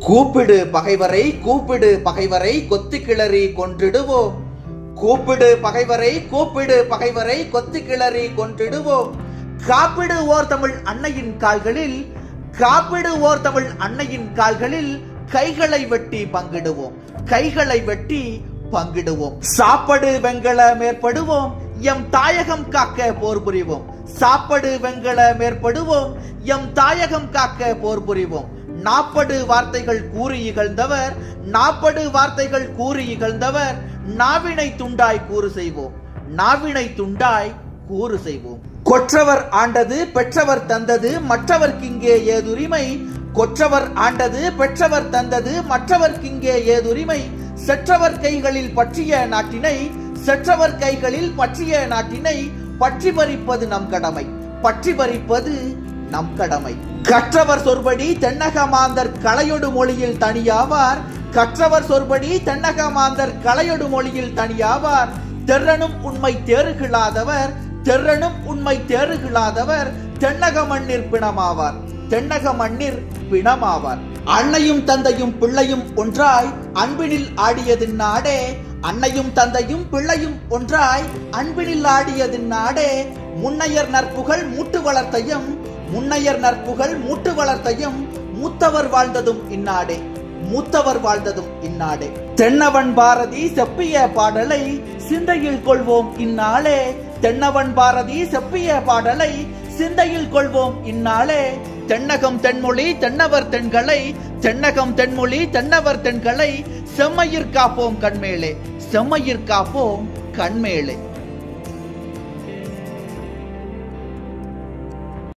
கூப்பிடு பகைவரை கூப்பிடு பகைவரை கொத்தி கிளறி கொன்றிடுவோம். கூப்பிடு பகைவரை கூப்பிடு பகைவரை கொத்தி கிளறி கொன்றிடுவோம். காப்பிடு ஓர் தமிழ் அன்னையின் கால்களில் காப்பிடு ஓர் தமிழ் அன்னையின் கால்களில் கைகளை வெட்டி பங்கிடுவோம். கைகளை வெட்டி பங்கிடுவோம். சாப்படு வெங்கல மேற்படுவோம். எம் தாயகம் காக்க போர் புரிவோம். சாப்படு வெங்கல மேற்படுவோம். எம் தாயகம் காக்க போர் புரிவோம். 40 வார்த்தைகள் கூறி இகழ்ந்தவர் 40 வார்த்தைகள் கூறி இகழ்ந்தவர் நாவினை துண்டாய் கூறு செய்வோம். நாவினை துண்டாய் கூறு செய்வோம். கொற்றவர் ஆண்டது பெற்றவர் தந்தது மற்றவர்க்கிங்கே ஏதுரிமை. கொற்றவர் ஆண்டது பெற்றவர் தந்தது மற்றவர்க்கிங்கே ஏதுரிமை. செற்றவர் கைகளில் பற்றிய நாட்டினை செற்றவர் கைகளில் பற்றிய நாட்டினை பற்றி பறிப்பது நம் கடமை. பற்றி பறிப்பது நம் கடமை. கற்றவர் சொற்படி தென்னக மாந்தர் கலையொடு மொழியில் தனியாவார். கற்றவர் சொற்படி தென்னக மாந்தர் கலையொடு மொழியில் தனியாவார். தெர்ரனும் உண்மை தேறுகிளாதவர் தெர்ரனும் உண்மை தேறுகிளாதவர் தென்னக மண்ணிற் பிணமாவார். தென்னக மண்ணிற் பிணமாவார். அன்னையும் தந்தையும் பிள்ளையும் ஒன்றாய் அன்பினில் ஆடியது நாடே. அன்னையும் தந்தையும் பிள்ளையும் ஒன்றாய் அன்பினில் ஆடியது நாடே. முன்னையர் நற்புகழ் மூட்டு வளர்த்தையும் முன்னையர் நற்புகழ் மூட்டு வளர்த்தையும் மூத்தவர் வாழ்ந்ததும் இந்நாடே. மூத்தவர் வாழ்ந்ததும் இந்நாடே. தென்னவன் பாரதி செப்பிய பாடலை சிந்தையில் கொள்வோம் இந்நாளே. தென்னவன் பாரதி செப்பிய பாடலை சிந்தையில் கொள்வோம் இந்நாளே. தென்னகம் தென்மொழி தென்னவர் தென்களை தென்னகம் தென்மொழி தென்னவர் தென்களை செம்மையிற் காப்போம் கண்மேலே. செம்மையிற் காப்போம் கண்மேலே.